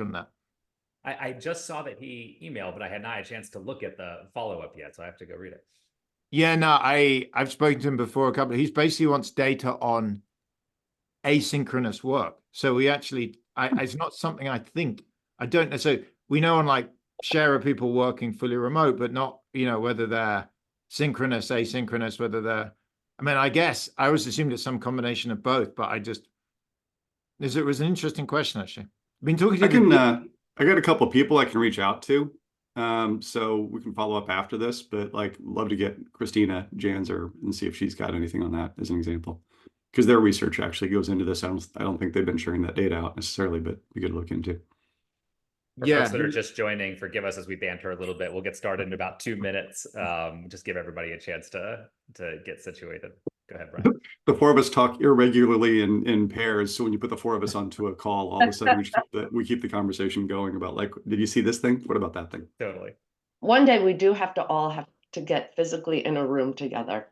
on that. I just saw that he emailed, but I had not had a chance to look at the follow-up yet, so I have to go read it. Yeah, no, I've spoken to him before he basically wants data on asynchronous work. So we actually, it's not something I don't know. So we know on like share of people working fully remote, but not, whether they're synchronous, asynchronous, whether they're, I guess I always assumed it's some combination of both, but it was an interesting question, actually. I've been talking to I got a couple of people I can reach out to. So we can follow up after this, but like love to get Christina Janzer and see if she's got anything on that as an example. Because their research actually goes into this. I don't think they've been sharing that data out necessarily, but we could look into. For folks that are just joining, forgive us as we banter a little bit. We'll get started in about 2 minutes. Just give everybody a chance to get situated. Go ahead, Brian. The four of us talk irregularly in pairs. So when you put the four of us onto a call, all of a sudden we keep the conversation going about like, did you see this thing? What about that thing? Totally. One day we do have to get physically in a room together.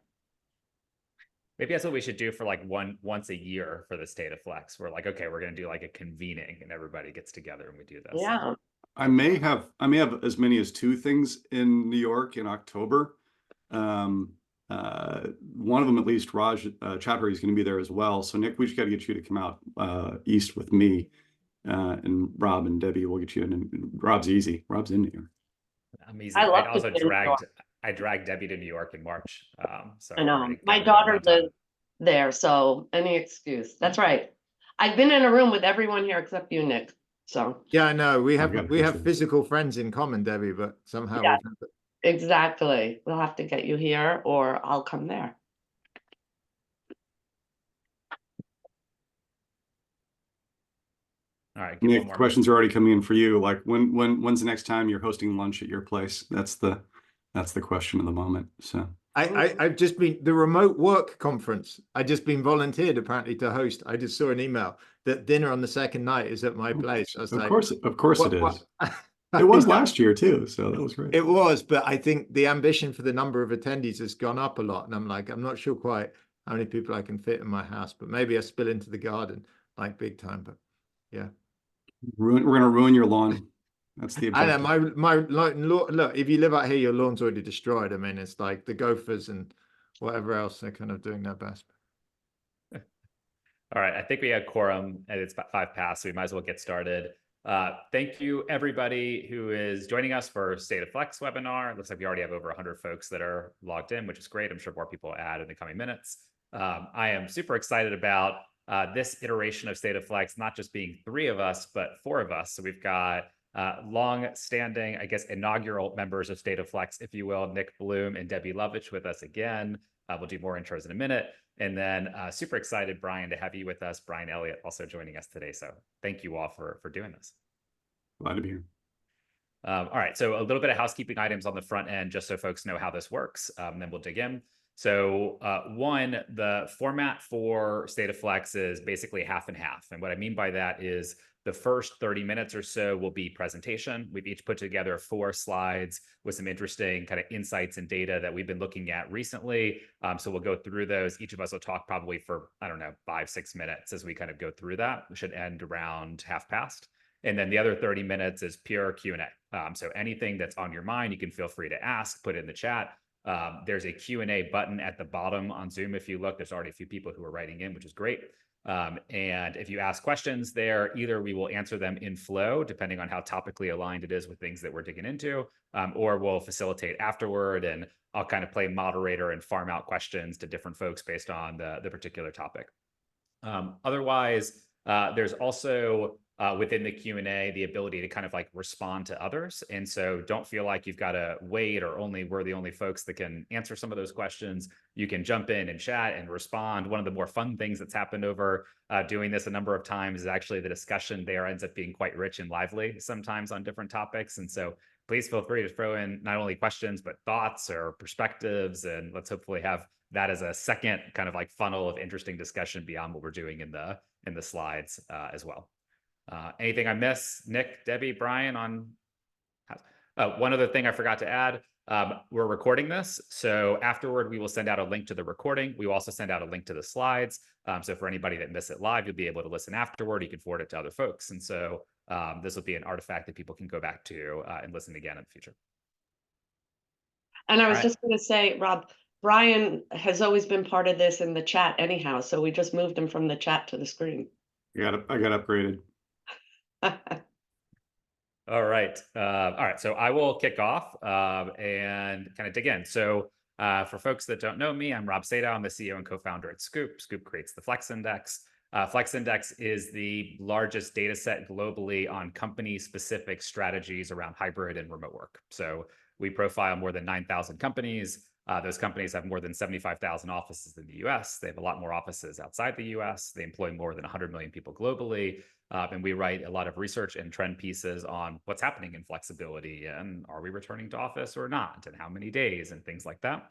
Maybe that's what we should do for like once a year for the State of Flex. We're like, okay, we're going to do like a convening and everybody gets together and we do this. Yeah. I may have as many as 2 things in New York in October. One of them, at least, Raj Chaudhary is going to be there as well. So Nick, we just got to get you to come out east with me, and Rob and Debbie will get you in. And Rob's easy. Rob's in here. I'm easy. I dragged Debbie to New York in March. So I know my daughter lives there, so any excuse. That's right. I've been in a room with everyone here except you, Nick. So yeah, I know we have physical friends in common, Debbie, but somehow yeah. Exactly. We'll have to get you here or I'll come there. All right. Nick, questions are already coming in for you. Like when's the next time you're hosting lunch at your place? That's the question of the moment. So I've just been the remote work conference. I just been volunteered apparently to host. I just saw an email that dinner on the second night is at my place. I was of course it is. It was last year too, so that was great. It was, but I think the ambition for the number of attendees has gone up a lot, and I'm not sure quite how many people I can fit in my house, but maybe I spill into the garden like big time. But yeah, we're gonna ruin your lawn. That's the objective. I know my look. If you live out here, your lawn's already destroyed. It's like the gophers and whatever else they're kind of doing their best. All right, I think we had quorum, and it's about 5 past, so we might as well get started. Thank you, everybody who is joining us for State of Flex webinar. It looks like we already have over 100 folks that are logged in, which is great. I'm sure more people will add in the coming minutes. I am super excited about this iteration of State of Flex, not just being 3 of us, but 4 of us. So we've got long-standing, I guess, inaugural members of State of Flex, if you will, Nick Bloom and Debbie Lovich with us again. We'll do more intros in a minute. And then super excited, Brian, to have you with us. Brian Elliott also joining us today. So thank you all for doing this. Glad to be here. All right, so a little bit of housekeeping items on the front end, just so folks know how this works. Then we'll dig in. So one, the format for State of Flex is basically half and half. And what I mean by that is the first 30 minutes or so will be presentation. We've each put together 4 slides with some interesting kind of insights and data that we've been looking at recently. So we'll go through those. Each of us will talk probably for, 5-6 minutes as we kind of go through that. We should end around half past. And then the other 30 minutes is pure Q&A. So anything that's on your mind, you can feel free to ask, put it in the chat. There's a Q&A button at the bottom on Zoom. If you look, there's already a few people who are writing in, which is great. And if you ask questions there, either we will answer them in flow, depending on how topically aligned it is with things that we're digging into, or we'll facilitate afterward, and I'll kind of play moderator and farm out questions to different folks based on the particular topic. Otherwise, there's also within the Q&A, the ability to kind of like respond to others. And so don't feel like you've got to wait or we're the only folks that can answer some of those questions. You can jump in and chat and respond. One of the more fun things that's happened over doing this a number of times is actually the discussion there ends up being quite rich and lively sometimes on different topics. And so please feel free to throw in not only questions, but thoughts or perspectives. And let's hopefully have that as a second kind of like funnel of interesting discussion beyond what we're doing in the slides as well. Anything I miss, Nick, Debbie, Brian, on? One other thing I forgot to add, we're recording this. So afterward, we will send out a link to the recording. We will also send out a link to the slides. So for anybody that missed it live, you'll be able to listen afterward. You can forward it to other folks. And so This will be an artifact that people can go back to and listen again in the future. And I was Right. just going to say, Rob, Brian has always been part of this in the chat anyhow, so we just moved him from the chat to the screen. I got upgraded. All right. So I will kick off and kind of dig in. So for folks that don't know me, I'm Rob Sadow. I'm the CEO and co-founder at Scoop. Scoop creates the Flex Index. Flex Index is the largest data set globally on company-specific strategies around hybrid and remote work. So we profile more than 9,000 companies. Those companies have more than 75,000 offices in the US. They have a lot more offices outside the US. They employ more than 100 million people globally. And we write a lot of research and trend pieces on what's happening in flexibility and are we returning to office or not, and how many days and things like that.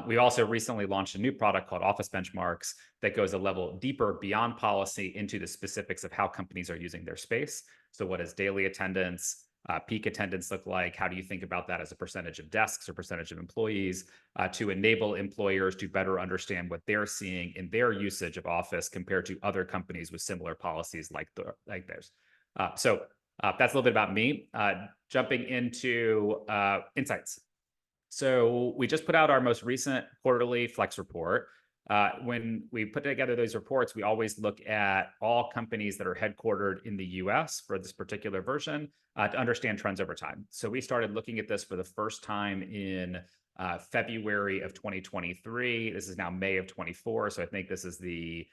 We also recently launched a new product called Office Benchmarks that goes a level deeper beyond policy into the specifics of how companies are using their space. So what is daily attendance, peak attendance look like? How do you think about that as a percentage of desks or percentage of employees to enable employers to better understand what they're seeing in their usage of office compared to other companies with similar policies like theirs. So that's a little bit about me. Jumping into insights. So we just put out our most recent quarterly Flex report. When we put together those reports, we always look at all companies that are headquartered in the US for this particular version to understand trends over time. So we started looking at this for the first time in February of 2023. This is now May of 24. So I think this is the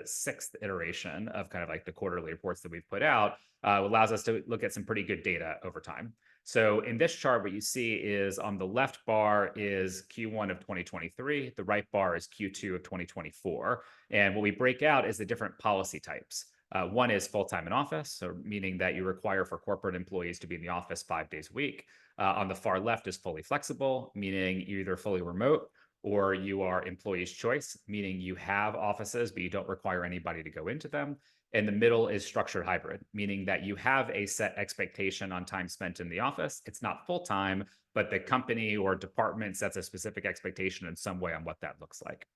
sixth iteration of kind of like the quarterly reports that we've put out. Allows us to look at some pretty good data over time. So in this chart, what you see is on the left bar is Q1 of 2023. The right bar is Q2 of 2024. And what we break out is the different policy types. One is full-time in office, so meaning that you require for corporate employees to be in the office 5 days a week. On the far left is fully flexible, meaning you're either fully remote or you are employee's choice, meaning you have offices, but you don't require anybody to go into them. And the middle is structured hybrid, meaning that you have a set expectation on time spent in the office. It's not full-time, but the company or department sets a specific expectation in some way on what that looks like.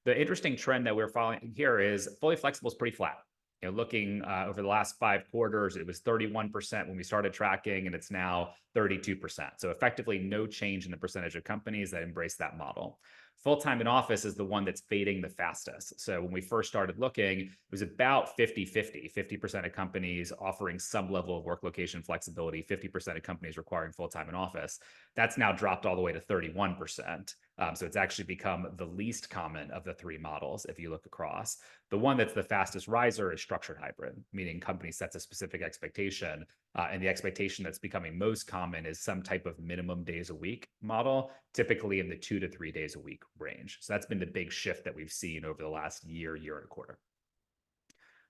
The interesting trend that we're following here is fully flexible is pretty flat. Looking over the last 5 quarters, it was 31% when we started tracking, and it's now 32%. So effectively no change in the percentage of companies that embrace that model. Full-time in office is the one that's fading the fastest. So when we first started looking, it was about 50-50, 50% of companies offering some level of work location flexibility, 50% of companies requiring full-time in office. That's now dropped all the way to 31%. So it's actually become the least common of the 3 models if you look across. The one that's the fastest riser is structured hybrid, meaning company sets a specific expectation, and the expectation that's becoming most common is some type of minimum days a week model, typically in the 2 to 3 days a week range. So that's been the big shift that we've seen over the last year and a quarter.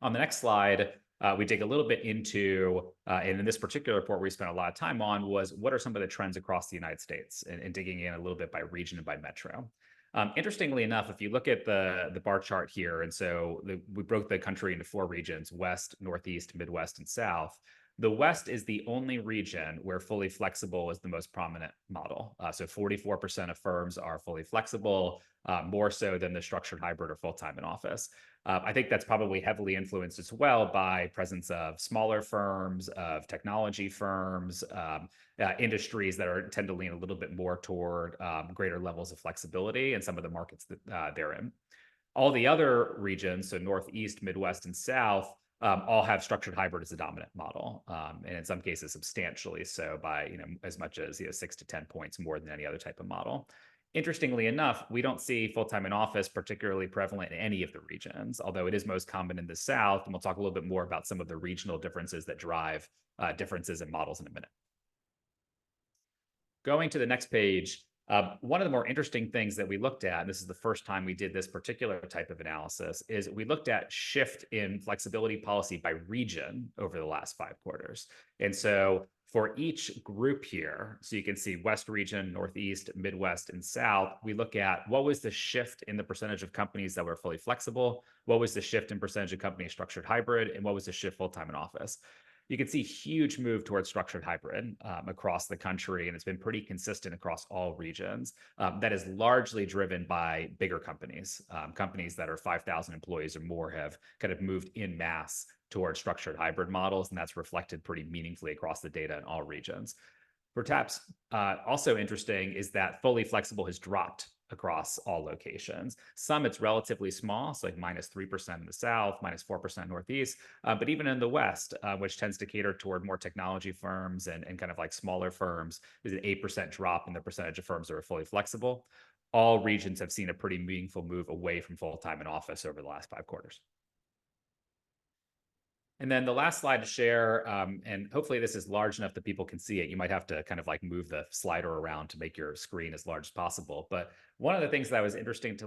On the next slide, we dig a little bit into, and in this particular report we spent a lot of time on, was what are some of the trends across the United States, and digging in a little bit by region and by metro. Interestingly enough, if you look at the bar chart here, and so we broke the country into 4 regions: West, Northeast, Midwest, and South. The West is the only region where fully flexible is the most prominent model. So 44% of firms are fully flexible, more so than the structured hybrid or full-time in office. I think that's probably heavily influenced as well by presence of smaller firms, of technology firms, industries that tend to lean a little bit more toward greater levels of flexibility in some of the markets that they're in. All the other regions, so Northeast, Midwest, and South, all have structured hybrid as a dominant model, and in some cases substantially so, by as much as 6 to 10 points more than any other type of model. Interestingly enough, we don't see full-time in office particularly prevalent in any of the regions, although it is most common in the South, and we'll talk a little bit more about some of the regional differences that drive differences in models in a minute. Going to the next page, one of the more interesting things that we looked at, and this is the first time we did this particular type of analysis, is we looked at shift in flexibility policy by region over the last 5 quarters. And so for each group here, so you can see West region, Northeast, Midwest, and South, we look at what was the shift in the percentage of companies that were fully flexible, what was the shift in percentage of companies structured hybrid, and what was the shift full-time in office. you can see huge move towards structured hybrid across the country, and it's been pretty consistent across all regions. That is largely driven by bigger companies. Companies that are 5,000 employees or more have kind of moved in mass towards structured hybrid models, and that's reflected pretty meaningfully across the data in all regions. Perhaps also interesting is that fully flexible has dropped across all locations. Some it's relatively small, so like -3% in the South, -4% Northeast, but even in the West, which tends to cater toward more technology firms and kind of like smaller firms, there's an 8% drop in the percentage of firms that are fully flexible. All regions have seen a pretty meaningful move away from full-time in office over the last 5 quarters. And then the last slide to share, and hopefully this is large enough that people can see it. You might have to kind of like move the slider around to make your screen as large as possible. But one of the things that I was interested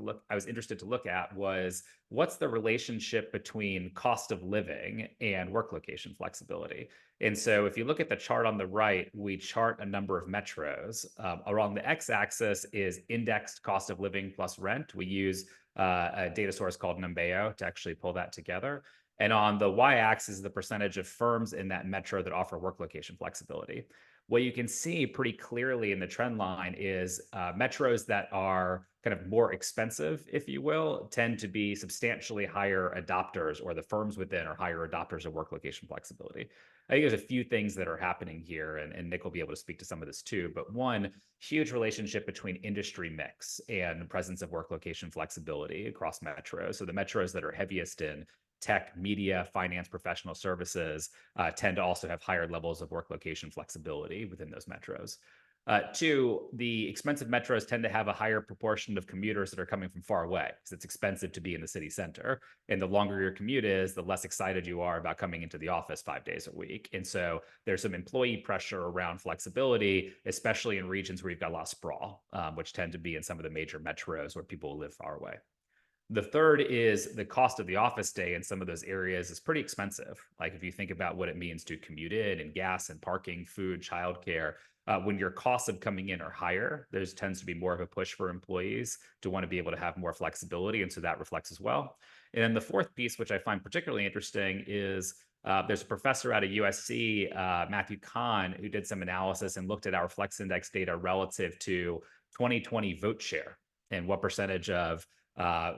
to look at was what's the relationship between cost of living and work location flexibility. And so if you look at the chart on the right, we chart a number of metros. Along the x-axis is indexed cost of living plus rent. We use a data source called Numbeo to actually pull that together. And on the y-axis is the percentage of firms in that metro that offer work location flexibility. What you can see pretty clearly in the trend line is metros that are kind of more expensive, if you will, tend to be substantially higher adopters, or the firms within are higher adopters of work location flexibility. I think there's a few things that are happening here, and Nick will be able to speak to some of this too. But one, huge relationship between industry mix and the presence of work location flexibility across metros. So the metros that are heaviest in tech, media, finance, professional services tend to also have higher levels of work location flexibility within those metros. Two, the expensive metros tend to have a higher proportion of commuters that are coming from far away because it's expensive to be in the city center. And the longer your commute is, the less excited you are about coming into the office 5 days a week. And so there's some employee pressure around flexibility, especially in regions where you've got a lot of sprawl, which tend to be in some of the major metros where people live far away. The third is the cost of the office stay in some of those areas is pretty expensive. Like if you think about what it means to commute in and gas and parking, food, childcare, when your costs of coming in are higher, there tends to be more of a push for employees to want to be able to have more flexibility. And so that reflects as well. And then the fourth piece, which I find particularly interesting, is there's a professor out of USC, Matthew Kahn, who did some analysis and looked at our Flex Index data relative to 2020 vote share and what percentage of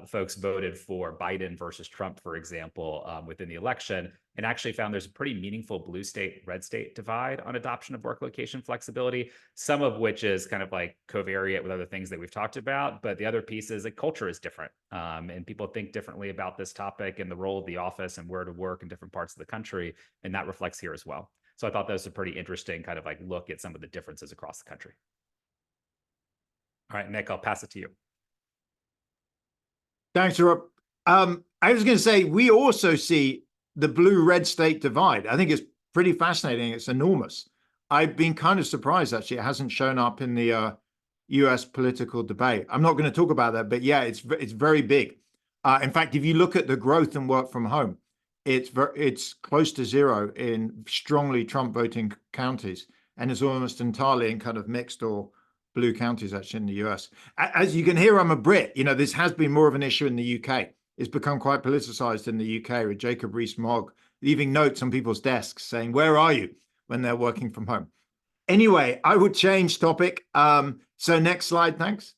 folks voted for Biden versus Trump, for example, within the election, and actually found there's a pretty meaningful blue state, red state divide on adoption of work location flexibility, some of which is kind of like covariate with other things that we've talked about. But the other piece is that culture is different, and people think differently about this topic and the role of the office and where to work in different parts of the country. And that reflects here as well. So I thought that was a pretty interesting kind of like look at some of the differences across the country. All right, Nick, I'll pass it to you. Thanks, Rob. I was going to say, we also see the blue-red state divide. I think it's pretty fascinating. It's enormous. I've been kind of surprised, actually, it hasn't shown up in the US political debate. I'm not going to talk about that, but yeah, it's very big. In fact, if you look at the growth and work from home, it's close to zero in strongly Trump voting counties, and it's almost entirely in kind of mixed or blue counties actually in the US. As you can hear, I'm a Brit. You know, this has been more of an issue in the UK. It's become quite politicized in the UK with Jacob Rees-Mogg leaving notes on people's desks saying, "Where are you?" when they're working from home. Anyway, I would change topic. So next slide, thanks.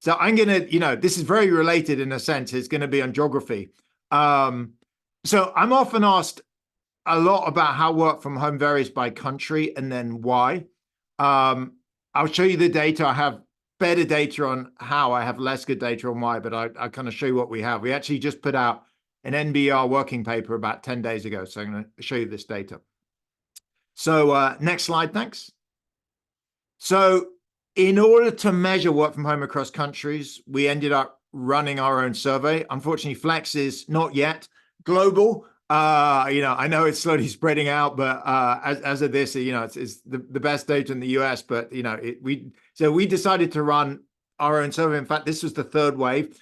So I'm going to, this is very related in a sense. It's going to be on geography. So I'm often asked a lot about how work from home varies by country and then why. I'll show you the data. I have better data on how, I have less good data on why, but I kind of show you what we have. We actually just put out an NBR working paper about 10 days ago. So I'm going to show you this data. So next slide, thanks. So in order to measure work from home across countries, we ended up running our own survey. Unfortunately, Flex is not yet global. I know it's slowly spreading out, but as of this, it's the best data in the US. But we decided to run our own survey. In fact, this was the third wave.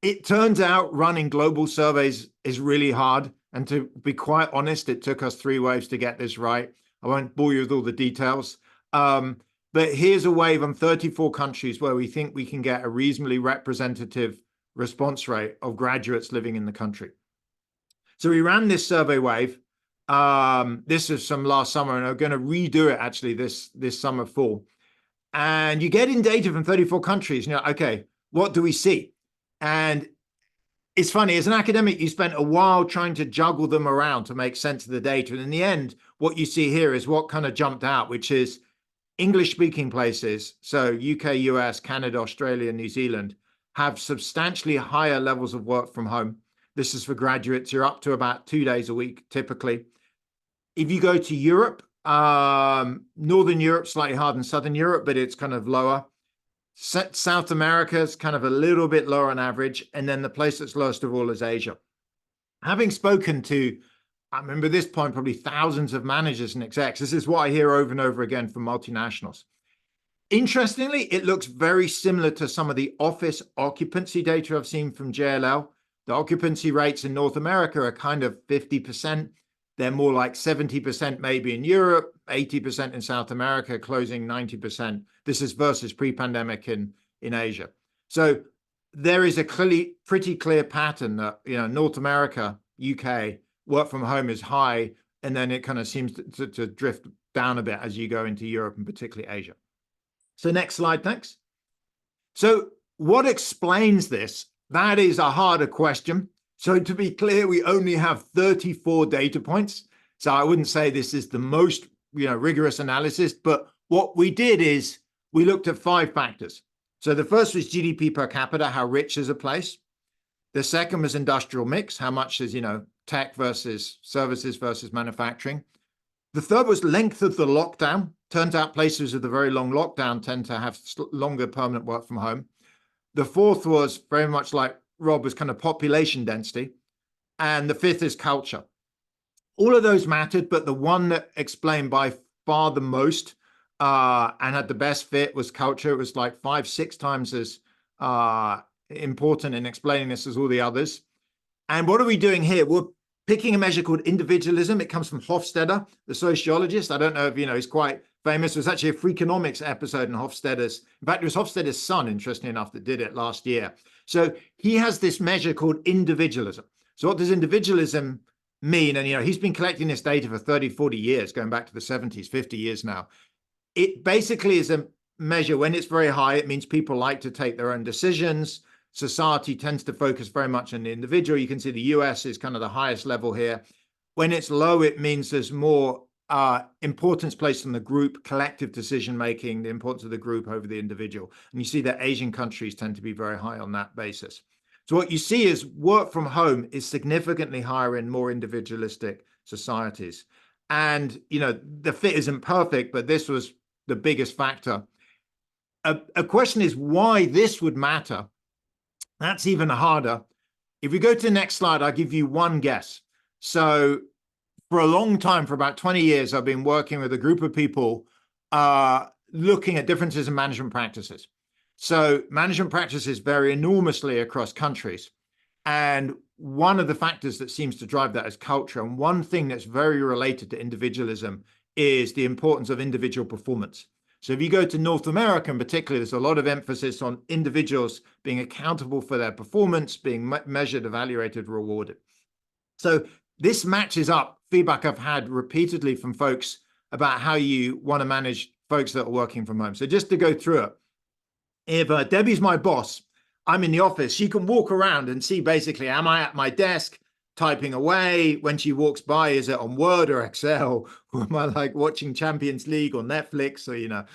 It turns out running global surveys is really hard, and to be quite honest, it took us 3 waves to get this right. I won't bore you with all the details, but here's a wave on 34 countries where we think we can get a reasonably representative response rate of graduates living in the country. So we ran this survey wave. This is from last summer, and I'm going to redo it actually this summer, fall. And you get in data from 34 countries. You know, okay, what do we see? And it's funny, as an academic, you spent a while trying to juggle them around to make sense of the data. And in the end, what you see here is what kind of jumped out, which is English-speaking places, so UK, US, Canada, Australia, New Zealand, have substantially higher levels of work from home. This is for graduates. You're up to about 2 days a week, typically. If you go to Europe, Northern Europe, slightly higher than Southern Europe, but it's kind of lower. South America is kind of a little bit lower on average. And then the place that's lowest of all is Asia. Having spoken to, I remember this point, probably thousands of managers and execs, this is what I hear over and over again from multinationals. Interestingly, it looks very similar to some of the office occupancy data I've seen from JLL. The occupancy rates in North America are kind of 50%. They're more like 70% maybe in Europe, 80% in South America, closing 90%. This is versus pre-pandemic in Asia. So there is a pretty clear pattern that, you know, North America, UK, work from home is high, and then it kind of seems to drift down a bit as you go into Europe and particularly Asia. So next slide, thanks. So what explains this? That is a harder question. So to be clear, we only have 34 data points. So I wouldn't say this is the most, you know, rigorous analysis, but what we did is we looked at 5 factors. So the first was GDP per capita, how rich is a place. The second was industrial mix, how much is, you know, tech versus services versus manufacturing. The third was length of the lockdown. Turns out places with a very long lockdown tend to have longer permanent work from home. The fourth was very much like Rob, was kind of population density. And the fifth is culture. All of those mattered, but the one that explained by far the most and had the best fit was culture. It was like 5-6 times as important in explaining this as all the others. And what are we doing here? We're picking a measure called individualism. It comes from Hofstadter, the sociologist. I don't know if you know, he's quite famous. It was actually a Freakonomics episode in Hofstadter's. In fact, it was Hofstadter's son, interestingly enough, that did it last year. So he has this measure called individualism. So what does individualism mean? And, you know, he's been collecting this data for 30, 40 years, going back to the 70s, 50 years now. It basically is a measure when it's very high, it means people like to take their own decisions. Society tends to focus very much on the individual. You can see the US is kind of the highest level here. When it's low, it means there's more importance placed on the group, collective decision-making, the importance of the group over the individual. And you see that Asian countries tend to be very high on that basis. So what you see is work from home is significantly higher in more individualistic societies. And, you know, the fit isn't perfect, but this was the biggest factor. A question is why this would matter. That's even harder. If we go to the next slide, I'll give you one guess. So for a long time, for about 20 years, I've been working with a group of people looking at differences in management practices. So management practices vary enormously across countries. And one of the factors that seems to drive that is culture. And one thing that's very related to individualism is the importance of individual performance. So if you go to North America in particular, there's a lot of emphasis on individuals being accountable for their performance, being measured, evaluated, rewarded. So this matches up feedback I've had repeatedly from folks about how you want to manage folks that are working from home. So just to go through it, if Debbie's my boss, I'm in the office, she can walk around and see basically, am I at my desk typing away? When she walks by, is it on Word or Excel? Or am I like watching Champions League or Netflix or, you know,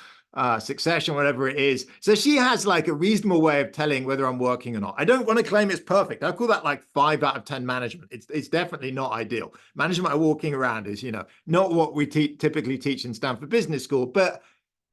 Succession, whatever it is? So she has like a reasonable way of telling whether I'm working or not. I don't want to claim it's perfect. I call that like 5 out of 10 management. It's definitely not ideal. Management by walking around is, you know, not what we typically teach in Stanford Business School, but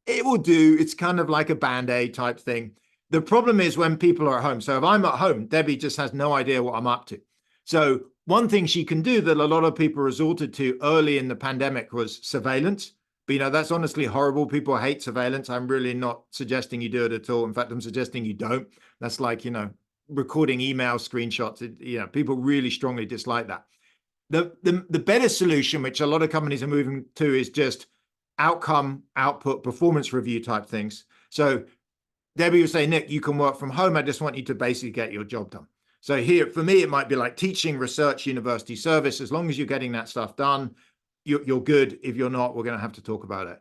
it will do. It's kind of like a Band-Aid type thing. The problem is when people are at home. So if I'm at home, Debbie just has no idea what I'm up to. So one thing she can do that a lot of people resorted to early in the pandemic was surveillance. But, you know, that's honestly horrible. People hate surveillance. I'm really not suggesting you do it at all. In fact, I'm suggesting you don't. That's like, you know, recording email screenshots. You know, people really strongly dislike that. The better solution, which a lot of companies are moving to, is just outcome, output, performance review type things. So Debbie would say, Nick, you can work from home. I just want you to basically get your job done. So here, for me, it might be like teaching, research, university service. As long as you're getting that stuff done, you're good. If you're not, we're going to have to talk about it.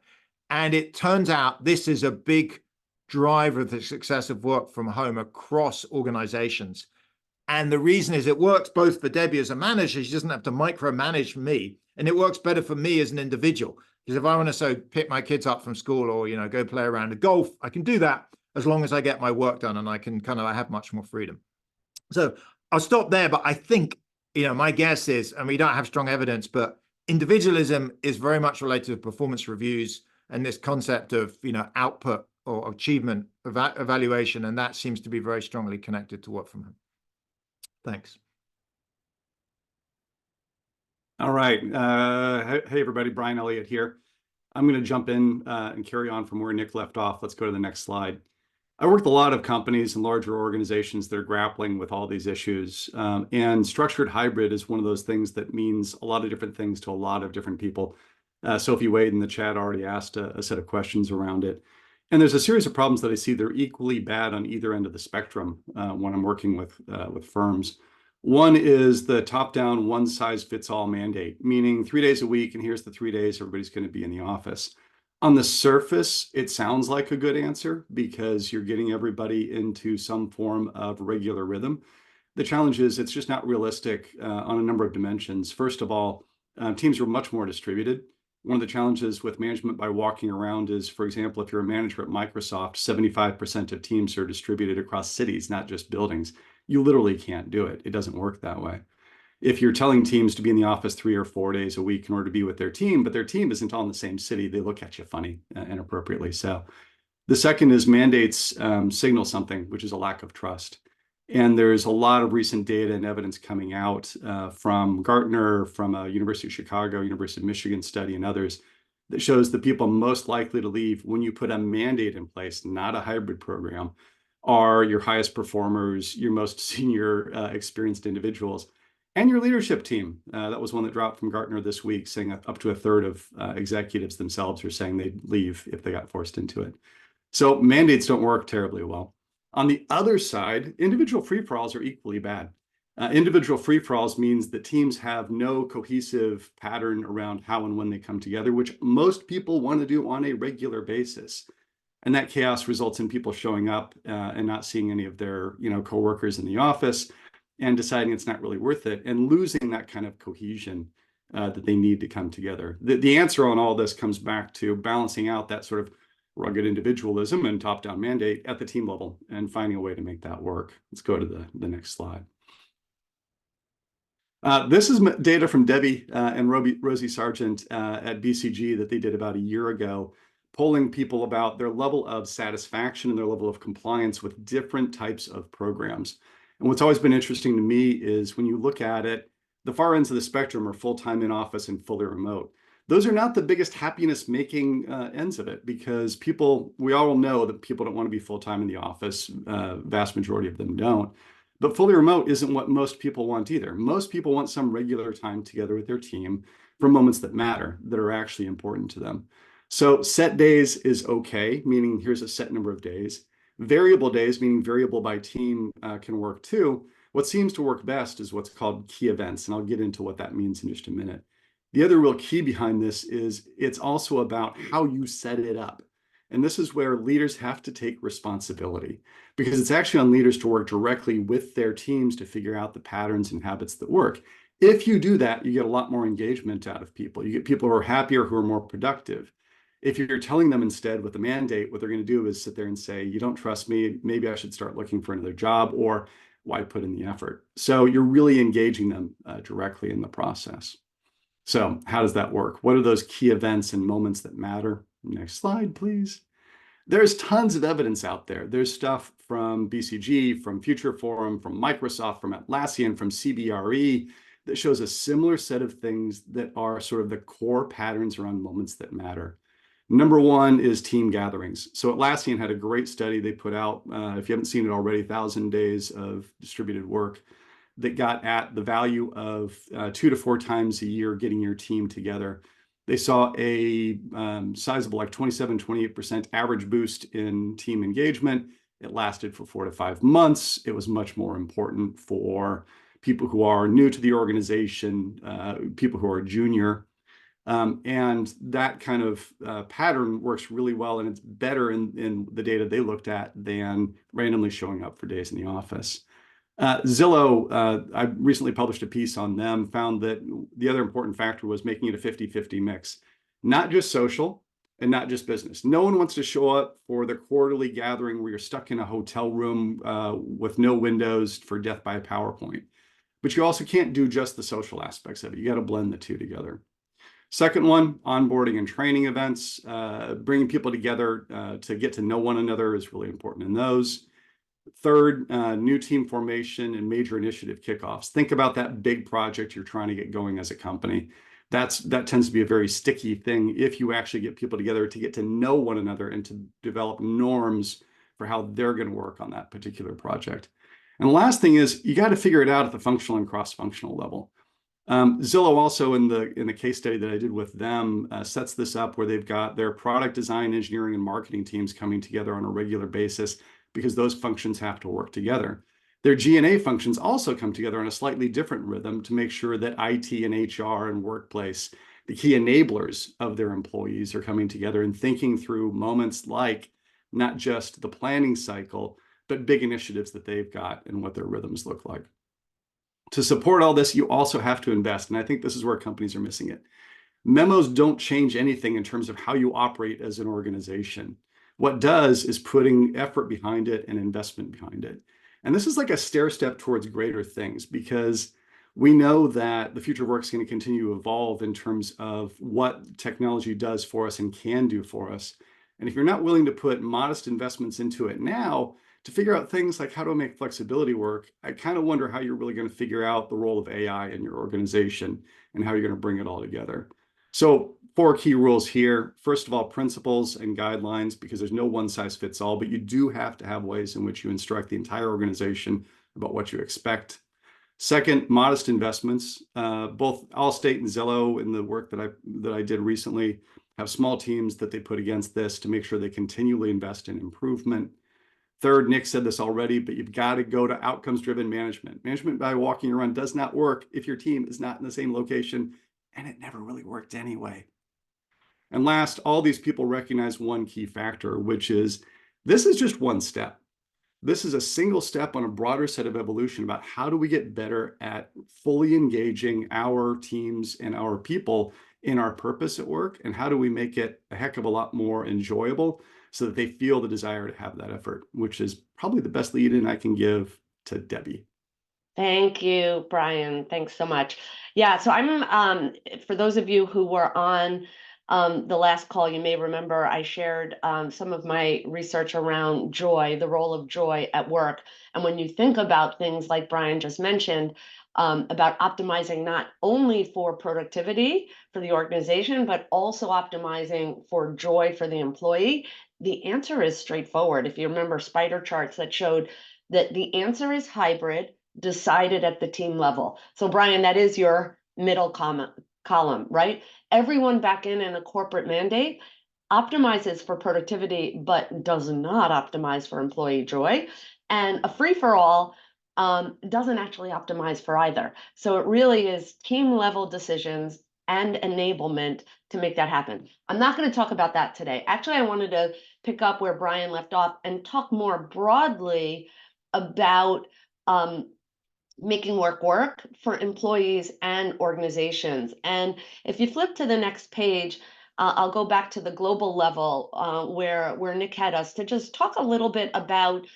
And it turns out this is a big driver of the success of work from home across organizations. And the reason is it works both for Debbie as a manager. She doesn't have to micromanage me. And it works better for me as an individual. Because if I want to pick my kids up from school or, go play around the golf, I can do that as long as I get my work done and I can I have much more freedom. So I'll stop there. But I think, my guess is, and we don't have strong evidence, but individualism is very much related to performance reviews and this concept of, output or achievement evaluation. And that seems to be very strongly connected to work from home. Thanks. All right. Hey, everybody. Brian Elliott here. I'm going to jump in and carry on from where Nick left off. Let's go to the next slide. I work with a lot of companies and larger organizations that are grappling with all these issues. And structured hybrid is one of those things that means a lot of different things to a lot of different people. Sophie Wade in the chat already asked a set of questions around it. And there's a series of problems that I see that are equally bad on either end of the spectrum when I'm working with firms. One is the top-down one-size-fits-all mandate, meaning 3 days a week, and here's the 3 days everybody's going to be in the office. On the surface, it sounds like a good answer because you're getting everybody into some form of regular rhythm. The challenge is it's just not realistic on a number of dimensions. First of all, teams are much more distributed. One of the challenges with management by walking around is, for example, if you're a manager at Microsoft, 75% of teams are distributed across cities, not just buildings. You literally can't do it. It doesn't work that way. If you're telling teams to be in the office 3 or 4 days a week in order to be with their team, but their team isn't all in the same city, they look at you funny inappropriately. So the second is mandates signal something, which is a lack of trust. And there's a lot of recent data and evidence coming out from Gartner, from a University of Chicago, University of Michigan study, and others that shows the people most likely to leave when you put a mandate in place, not a hybrid program, are your highest performers, your most senior experienced individuals, and your leadership team. That was one that dropped from Gartner this week, saying up to a third of executives themselves are saying they'd leave if they got forced into it. So mandates don't work terribly well. On the other side, individual free-for-alls are equally bad. Individual free-for-alls means that teams have no cohesive pattern around how and when they come together, which most people want to do on a regular basis. And that chaos results in people showing up and not seeing any of their coworkers in the office and deciding it's not really worth it and losing that kind of cohesion that they need to come together. The answer on all this comes back to balancing out that sort of rugged individualism and top-down mandate at the team level and finding a way to make that work. Let's go to the next slide. This is data from Debbie and Rosie Sargent at BCG that they did about a year ago, polling people about their level of satisfaction and their level of compliance with different types of programs. And what's always been interesting to me is when you look at it, the far ends of the spectrum are full-time in office and fully remote. Those are not the biggest happiness making ends of it because we all know that people don't want to be full-time in the office. Vast majority of them don't. But fully remote isn't what most people want either. Most people want some regular time together with their team for moments that matter, that are actually important to them. So set days is okay, meaning here's a set number of days. Variable days, meaning variable by team, can work too. What seems to work best is what's called key events, and I'll get into what that means in just a minute. The other real key behind this is it's also about how you set it up. And this is where leaders have to take responsibility because it's actually on leaders to work directly with their teams to figure out the patterns and habits that work. If you do that, you get a lot more engagement out of people. You get people who are happier, who are more productive. If you're telling them instead with a mandate, what they're going to do is sit there and say, you don't trust me, maybe I should start looking for another job, or why put in the effort? So you're really engaging them directly in the process. So how does that work? What are those key events and moments that matter? Next slide, please. There's tons of evidence out there. There's stuff from BCG, from Future Forum, from Microsoft, from Atlassian, from CBRE that shows a similar set of things that are sort of the core patterns around moments that matter. Number one is team gatherings. So Atlassian had a great study they put out, if you haven't seen it already, 1,000 days of distributed work that got at the value of 2 to 4 times a year getting your team together. They saw a sizable, like 27, 28% average boost in team engagement It lasted for 4 to 5 months. It was much more important for people who are new to the organization, people who are junior. And that kind of pattern works really well, and it's better in the data they looked at than randomly showing up for days in the office. Zillow, I recently published a piece on them, found that the other important factor was making it a 50-50 mix, not just social and not just business. No one wants to show up for the quarterly gathering where you're stuck in a hotel room with no windows for death by PowerPoint. But you also can't do just the social aspects of it. You got to blend the two together. Second one, onboarding and training events. Bringing people together to get to know one another is really important in those. Third, new team formation and major initiative kickoffs. Think about that big project you're trying to get going as a company. That tends to be a very sticky thing if you actually get people together to get to know one another and to develop norms for how they're going to work on that particular project. And the last thing is you got to figure it out at the functional and cross-functional level. Zillow also in the case study that I did with them sets this up where they've got their product design, engineering, and marketing teams coming together on a regular basis because those functions have to work together. Their G&A functions also come together on a slightly different rhythm to make sure that IT and HR and workplace, the key enablers of their employees, are coming together and thinking through moments like not just the planning cycle, but big initiatives that they've got and what their rhythms look like. To support all this, you also have to invest, and I think this is where companies are missing it. Memos don't change anything in terms of how you operate as an organization. What does is putting effort behind it and investment behind it. And this is like a stair step towards greater things, because we know that the future of work is going to continue to evolve in terms of what technology does for us and can do for us. And if you're not willing to put modest investments into it now to figure out things like how to make flexibility work, I kind of wonder how you're really going to figure out the role of AI in your organization and how you're going to bring it all together. So 4 key rules here. First of all, principles and guidelines, because there's no one size fits all, but you do have to have ways in which you instruct the entire organization about what you expect. Second, modest investments. Both Allstate and Zillow in the work that I did recently have small teams that they put against this to make sure they continually invest in improvement. Third, Nick said this already, but you've got to go to outcomes-driven management. Management by walking around does not work if your team is not in the same location, and it never really worked anyway. And last, all these people recognize one key factor, which is this is just one step. This is a single step on a broader set of evolution about how do we get better at fully engaging our teams and our people in our purpose at work, and how do we make it a heck of a lot more enjoyable so that they feel the desire to have that effort, which is probably the best lead-in I can give to Debbie. Thank you, Brian. Thanks so much. Yeah, so I'm for those of you who were on the last call, you may remember I shared some of my research around joy, the role of joy at work. And when you think about things like Brian just mentioned, about optimizing not only for productivity for the organization, but also optimizing for joy for the employee, the answer is straightforward. If you remember spider charts that showed that the answer is hybrid, decided at the team level. So Brian, that is your middle column, right? Everyone back in a corporate mandate optimizes for productivity, but does not optimize for employee joy. And a free-for-all doesn't actually optimize for either. So it really is team level decisions and enablement to make that happen. I'm not going to talk about that today. Actually, I wanted to pick up where Brian left off and talk more broadly about making work for employees and organizations. And if you flip to the next page, I'll go back to the global level where Nick had us to just talk a little bit about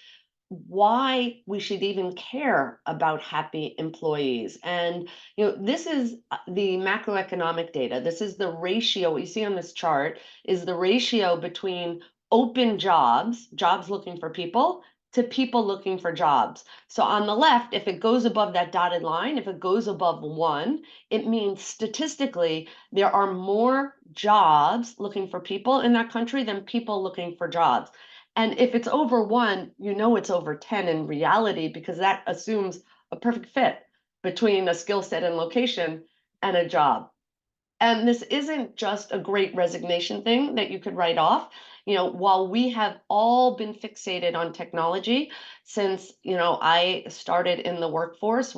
why we should even care about happy employees. And this is the macroeconomic data. This is the ratio, what you see on this chart is the ratio between open jobs looking for people, to people looking for jobs. So on the left, if it goes above that dotted line, if it goes above 1, it means statistically there are more jobs looking for people in that country than people looking for jobs. And if it's over 1, it's over 10 in reality, because that assumes a perfect fit between a skill set and location and a job. And this isn't just a great resignation thing that you could write off. While we have all been fixated on technology since, I started in the workforce,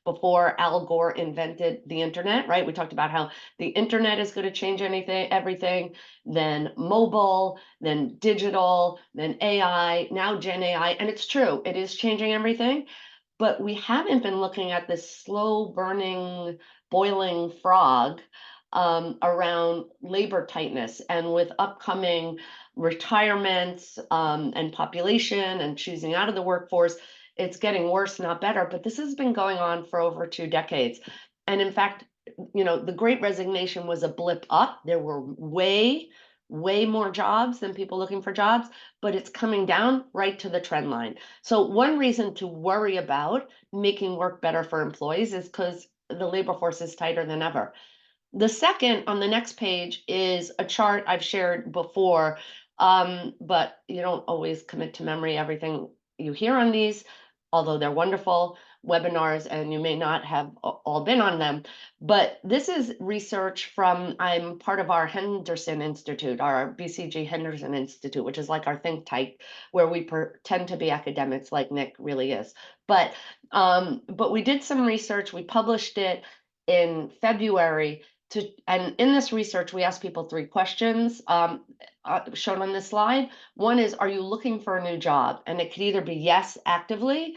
before Al Gore invented the internet, right? We talked about how the internet is going to change everything, then mobile, then digital, then AI, now Gen AI. And it's true, it is changing everything. But we haven't been looking at this slow burning, boiling frog around labor tightness, and with upcoming retirements and population and choosing out of the workforce, it's getting worse, not better. But this has been going on for over 2 decades. And in fact, the Great Resignation was a blip up. There were way more jobs than people looking for jobs, but it's coming down right to the trend line. So one reason to worry about making work better for employees is because the labor force is tighter than ever. The second on the next page is a chart I've shared before, but you don't always commit to memory everything you hear on these, although they're wonderful webinars and you may not have all been on them. But this is research from, I'm part of our Henderson Institute, our BCG Henderson Institute, which is like our think tank, where we pretend to be academics like Nick really is. But we did some research, we published it in February. And in this research, we asked people 3 questions shown on this slide. One is, are you looking for a new job? And it could either be yes, actively,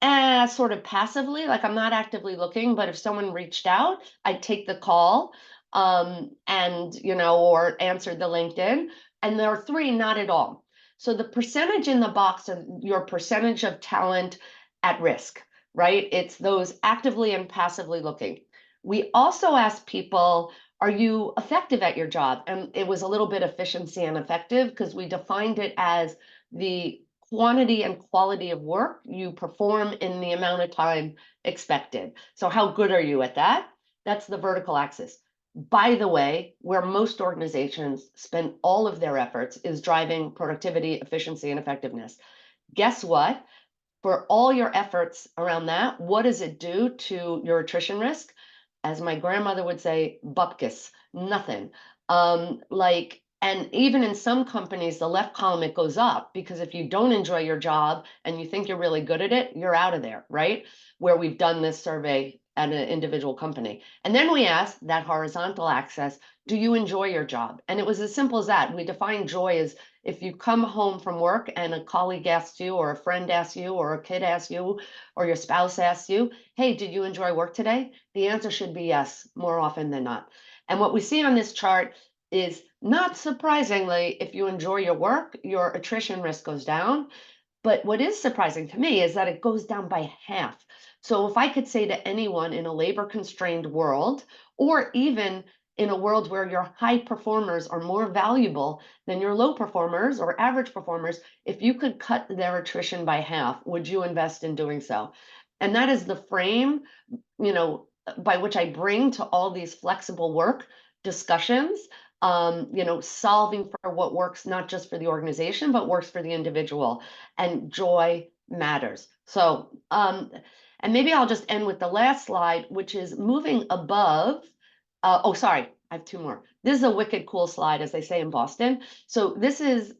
and sort of passively, like I'm not actively looking, but if someone reached out, I'd take the call and, or answered the LinkedIn. And there are 3, not at all. So the percentage in the box of your percentage of talent at risk, right? It's those actively and passively looking. We also asked people, are you effective at your job? And it was a little bit efficiency and effective because we defined it as the quantity and quality of work you perform in the amount of time expected. So how good are you at that? That's the vertical axis. By the way, where most organizations spend all of their efforts is driving productivity, efficiency, and effectiveness. Guess what? For all your efforts around that, what does it do to your attrition risk? As my grandmother would say, bupkis, nothing. And even in some companies, the left column, it goes up, because if you don't enjoy your job and you think you're really good at it, you're out of there, right? Where we've done this survey at an individual company. And then we asked that horizontal axis, do you enjoy your job? And it was as simple as that. We define joy as if you come home from work and a colleague asks you, or a friend asks you, or a kid asks you, or your spouse asks you, hey, did you enjoy work today? The answer should be yes, more often than not. And what we see on this chart is, not surprisingly, if you enjoy your work, your attrition risk goes down. But what is surprising to me is that it goes down by half. So if I could say to anyone in a labor constrained world, or even in a world where your high performers are more valuable than your low performers or average performers, if you could cut their attrition by half, would you invest in doing so? And that is the frame, by which I bring to all these flexible work discussions, solving for what works, not just for the organization, but works for the individual. And joy matters. So, and maybe I'll just end with the last slide, which is moving above. Sorry, I have 2 more. This is a wicked cool slide, as they say in Boston. So this is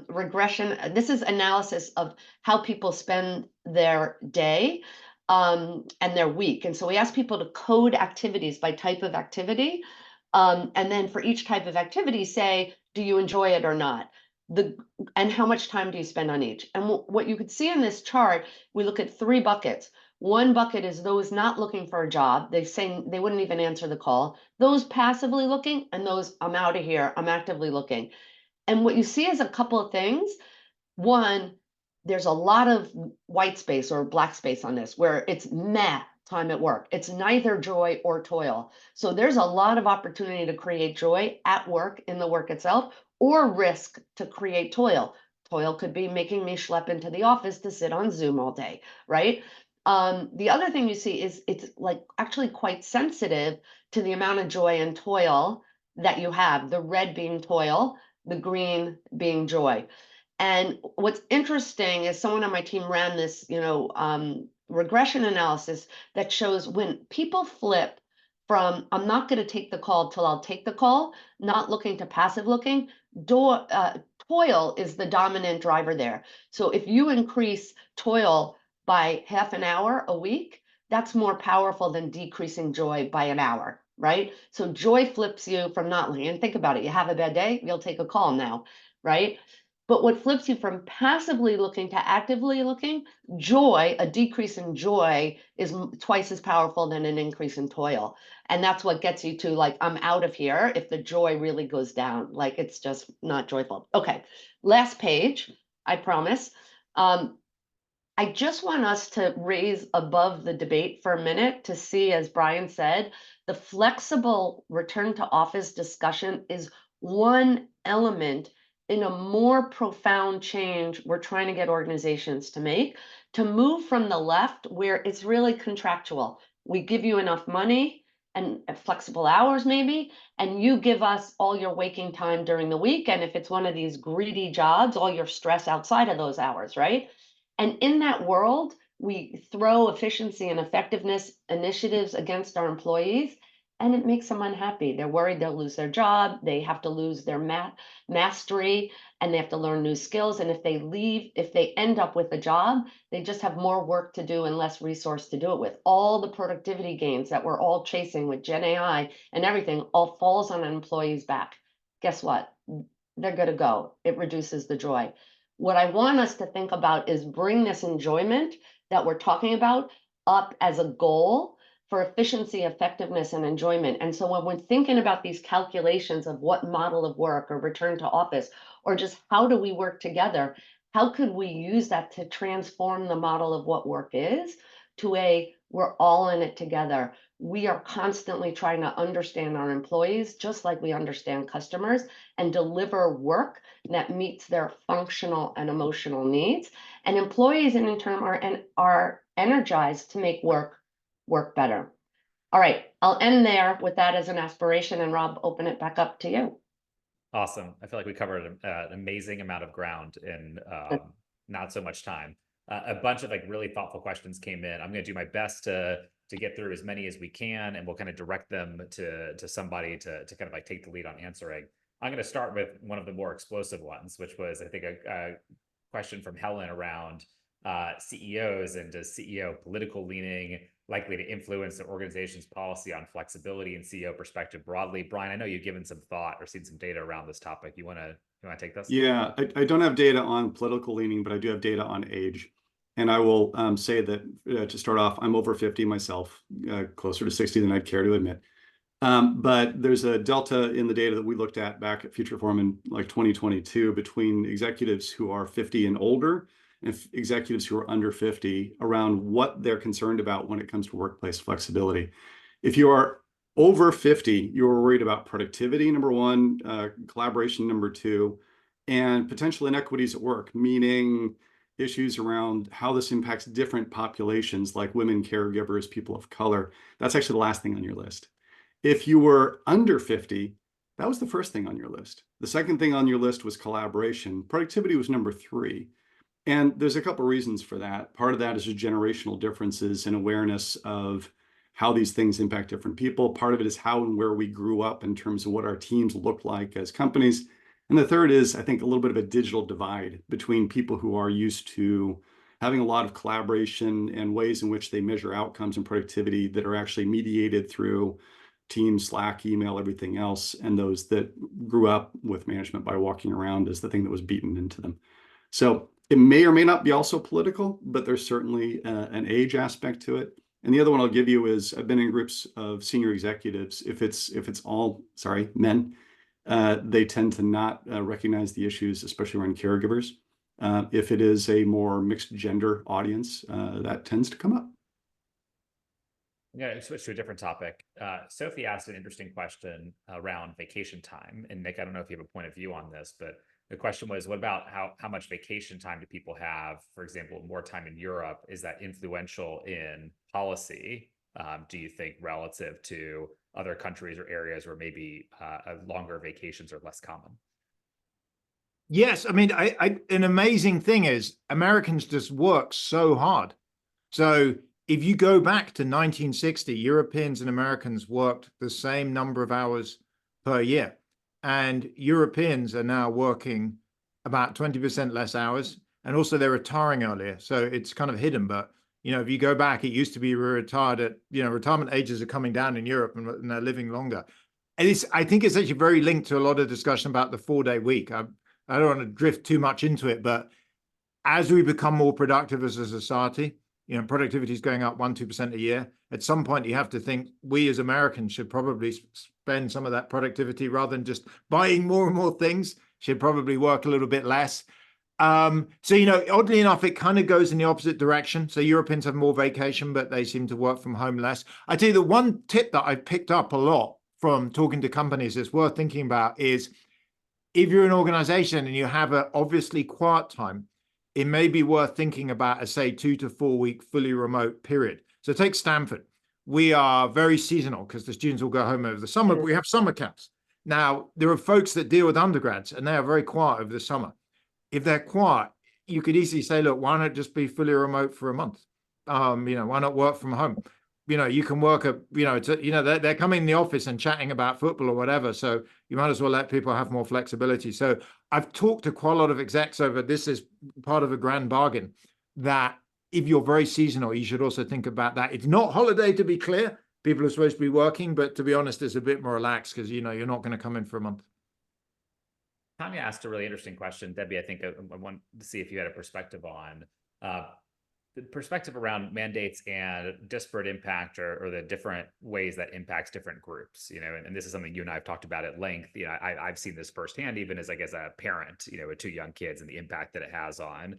regression. This is analysis of how people spend their day and their week. And so we ask people to code activities by type of activity. And then for each type of activity, say, do you enjoy it or not? And how much time do you spend on each? And what you could see in this chart, we look at 3 buckets. One bucket is those not looking for a job. They say they wouldn't even answer the call. Those passively looking, and those, I'm out of here, I'm actively looking. And what you see is a couple of things. One, there's a lot of white space or black space on this, where it's meh time at work. It's neither joy or toil. So there's a lot of opportunity to create joy at work, in the work itself, or risk to create toil. Toil could be making me schlep into the office to sit on Zoom all day, right? The other thing you see is it's like actually quite sensitive to the amount of joy and toil that you have, the red being toil, the green being joy. And what's interesting is someone on my team ran this, regression analysis that shows when people flip from I'm not going to take the call till I'll take the call, not looking to passive looking. Toil is the dominant driver there. So if you increase toil by half an hour a week, that's more powerful than decreasing joy by an hour, right? So joy flips you from not looking. And think about it. You have a bad day, you'll take a call now, right? But what flips you from passively looking to actively looking, joy, a decrease in joy is twice as powerful than an increase in toil. And that's what gets you to like, I'm out of here if the joy really goes down. Like it's just not joyful. Okay, last page, I promise. I just want us to raise above the debate for a minute to see, as Brian said, the flexible return to office discussion is one element in a more profound change we're trying to get organizations to make, to move from the left where it's really contractual. We give you enough money and flexible hours maybe, and you give us all your waking time during the week. And if it's one of these greedy jobs, all your stress outside of those hours, right? And in that world, we throw efficiency and effectiveness initiatives against our employees, and it makes them unhappy. They're worried they'll lose their job, they have to lose their mastery, and they have to learn new skills. And if they leave, if they end up with a job, they just have more work to do and less resource to do it with. All the productivity gains that we're all chasing with Gen AI and everything all falls on an employee's back. Guess what? They're going to go. It reduces the joy. What I want us to think about is bring this enjoyment that we're talking about up as a goal for efficiency, effectiveness, and enjoyment. And so when we're thinking about these calculations of what model of work or return to office, or just how do we work together, how could we use that to transform the model of what work is to a we're all in it together. We are constantly trying to understand our employees just like we understand customers and deliver work that meets their functional and emotional needs. And employees in turn are energized to make work better. All right, I'll end there with that as an aspiration, and Rob, open it back up to you. Awesome. I feel like we covered an amazing amount of ground in not so much time. A bunch of like really thoughtful questions came in. I'm going to do my best to get through as many as we can, and we'll kind of direct them to somebody to kind of like take the lead on answering. I'm going to start with one of the more explosive ones, which was, I think, a question from Helen around CEOs and does CEO political leaning likely to influence the organization's policy on flexibility and CEO perspective broadly? Brian, I know you've given some thought or seen some data around this topic. You want to take this? Yeah, I don't have data on political leaning, but I do have data on age. And I will say that to start off, I'm over 50 myself, closer to 60 than I'd care to admit. But there's a delta in the data that we looked at back at Future Forum in like 2022 between executives who are 50 and older and executives who are under 50 around what they're concerned about when it comes to workplace flexibility. If you are over 50, you're worried about productivity, number one, collaboration, number two, and potential inequities at work, meaning issues around how this impacts different populations like women, caregivers, people of color. That's actually the last thing on your list. If you were under 50, that was the first thing on your list. The second thing on your list was collaboration. Productivity was number 3. And there's a couple of reasons for that. Part of that is just generational differences in awareness of how these things impact different people. Part of it is how and where we grew up in terms of what our teams look like as companies. And the third is, I think, a little bit of a digital divide between people who are used to having a lot of collaboration and ways in which they measure outcomes and productivity that are actually mediated through Teams, Slack, email, everything else, and those that grew up with management by walking around as the thing that was beaten into them. So it may or may not be also political, but there's certainly an age aspect to it. And the other one I'll give you is I've been in groups of senior executives. If it's all, men, they tend to not recognize the issues, especially around caregivers. If it is a more mixed gender audience, that tends to come up. Yeah, switch to a different topic. Sophie asked an interesting question around vacation time. And Nick, I don't know if you have a point of view on this, but the question was, what about how much vacation time do people have? For example, more time in Europe, is that influential in policy, do you think, relative to other countries or areas where maybe longer vacations are less common? Yes, I mean, an amazing thing is Americans just work so hard. So if you go back to 1960, Europeans and Americans worked the same number of hours per year. And Europeans are now working about 20% less hours. And also they're retiring earlier. So it's kind of hidden. But, you know, if you go back, it used to be we were retired at, you know, retirement ages are coming down in Europe and they're living longer. And I think it's actually very linked to a lot of discussion about the 4-day week. I don't want to drift too much into it, but as we become more productive as a society, you know, productivity is going up 1-2% a year. At some point, you have to think we as Americans should probably spend some of that productivity rather than just buying more and more things, should probably work a little bit less. So, you know, oddly enough, it kind of goes in the opposite direction. So Europeans have more vacation, but they seem to work from home less. I tell you, the one tip that I've picked up a lot from talking to companies that's worth thinking about is if you're an organization and you have an obviously quiet time, it may be worth thinking about a, say, 2 to 4 week fully remote period. So take Stanford. We are very seasonal because the students will go home over the summer, but we have summer camps. Now, there are folks that deal with undergrads and they are very quiet over the summer. If they're quiet, you could easily say, look, why not just be fully remote for a month? You know, why not work from home? You know, you can work they're coming in the office and chatting about football or whatever. So you might as well let people have more flexibility. So I've talked to quite a lot of execs over this is part of a grand bargain that if you're very seasonal, you should also think about that. It's not holiday, to be clear. People are supposed to be working, but to be honest, it's a bit more relaxed because, you know, you're not going to come in for a month. Tanya asked a really interesting question. Debbie, I think I want to see if you had a perspective on the perspective around mandates and disparate impact or the different ways that impacts different groups, you know, and this is something you and I have talked about at length. You know, I've seen this firsthand, even as a parent, you know, with 2 young kids and the impact that it has on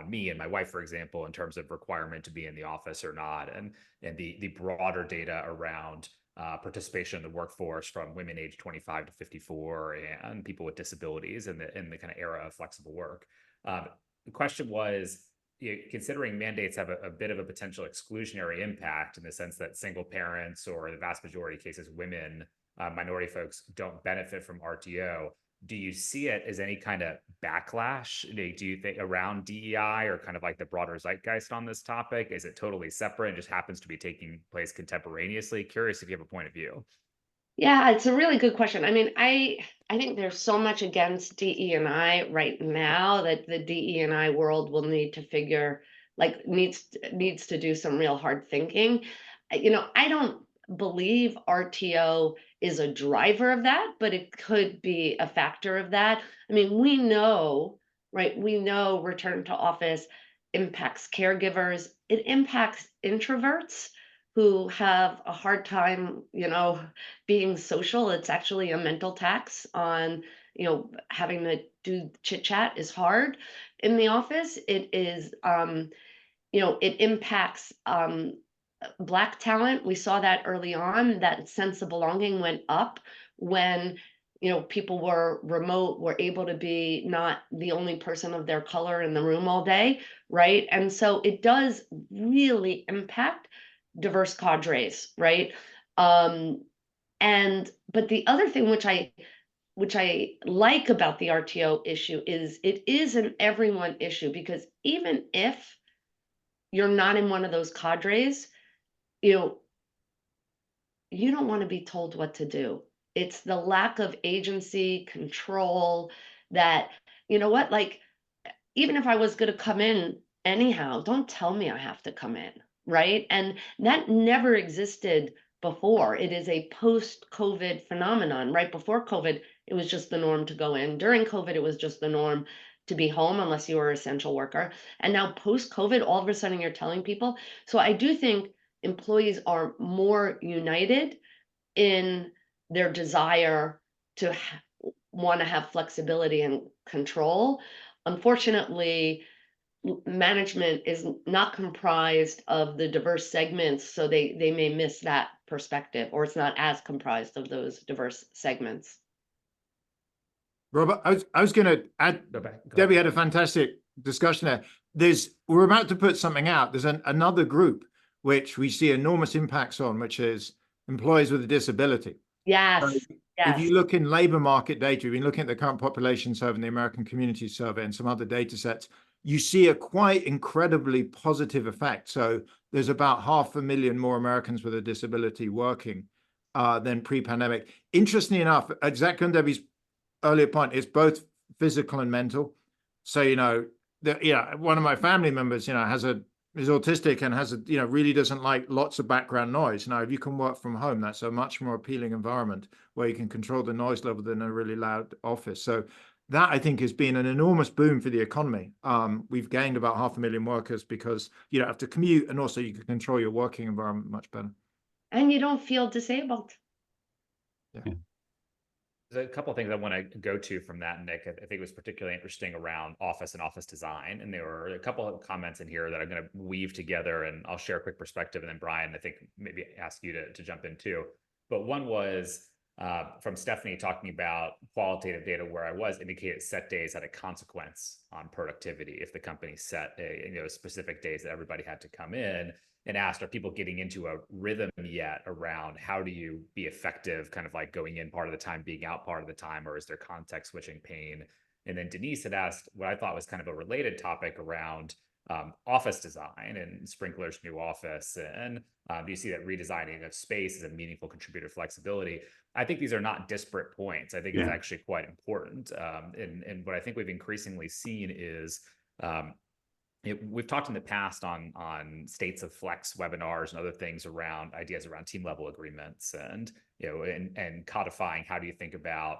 me and my wife, for example, in terms of requirement to be in the office or not, and the broader data around participation in the workforce from women aged 25 to 54 and people with disabilities in the kind of era of flexible work. The question was, you know, considering mandates have a bit of a potential exclusionary impact in the sense that single parents or the vast majority of cases, women, minority folks don't benefit from RTO. Do you see it as any kind of backlash? Do you think around DEI or kind of like the broader zeitgeist on this topic? Is it totally separate and just happens to be taking place contemporaneously? Curious if you have a point of view. Yeah, it's a really good question. I mean, I think there's so much against DE&I right now that the DE&I world will need to figure, like, needs to do some real hard thinking. You know, I don't believe RTO is a driver of that, but it could be a factor of that. I mean, we know, right? We know return to office impacts caregivers. It impacts introverts who have a hard time, you know, being social. It's actually a mental tax on, you know, having to do chit chat is hard in the office. It is, you know, it impacts Black talent. We saw that early on, that sense of belonging went up when, you know, people were remote, were able to be not the only person of their color in the room all day, right? And so it does really impact diverse cadres, right? But the other thing which I like about the RTO issue is it is an everyone issue, because even if you're not in one of those cadres, you know, you don't want to be told what to do. It's the lack of agency, control that, you know what, like, even if I was going to come in anyhow, don't tell me I have to come in, right? And that never existed before. It is a post-COVID phenomenon. Right before COVID, it was just the norm to go in. During COVID, it was just the norm to be home unless you were an essential worker. And now post-COVID, all of a sudden you're telling people. So I do think employees are more united in their desire to want to have flexibility and control. Unfortunately, management is not comprised of the diverse segments, so they may miss that perspective, or it's not as comprised of those diverse segments. Robert, I was going to add, Debbie had a fantastic discussion there. We're about to put something out. There's another group which we see enormous impacts on, which is employees with a disability. Yes. So yes. If you look in labor market data, we've been looking at the current population survey and the American Community Survey and some other data sets, you see a quite incredibly positive effect. So there's about 500,000 more Americans with a disability working than pre-pandemic. Interestingly enough, exactly on Debbie's earlier point, it's both physical and mental. So, one of my family members, is autistic and has really doesn't like lots of background noise. Now, if you can work from home, that's a much more appealing environment where you can control the noise level than a really loud office. So that, I think, has been an enormous boom for the economy. We've gained about 500,000 workers because you don't have to commute, and also you can control your working environment much better. And you don't feel disabled. Yeah. There's a couple of things I want to go to from that, Nick. I think it was particularly interesting around office and office design. And there were a couple of comments in here that I'm going to weave together, and I'll share a quick perspective. And then Brian, I think maybe ask you to jump in too. But one was from Stephanie talking about qualitative data where I was indicated set days had a consequence on productivity if the company set specific days that everybody had to come in, and asked, are people getting into a rhythm yet around how do you be effective, kind of like going in part of the time, being out part of the time, or is there context switching pain? And then Denise had asked what I thought was kind of a related topic around office design and Sprinkler's new office. And do you see that redesigning of space is a meaningful contributor to flexibility? I think these are not disparate points. I think it's actually quite important. And what I think we've increasingly seen is we've talked in the past on states of flex webinars and other things around ideas around team level agreements and codifying how do you think about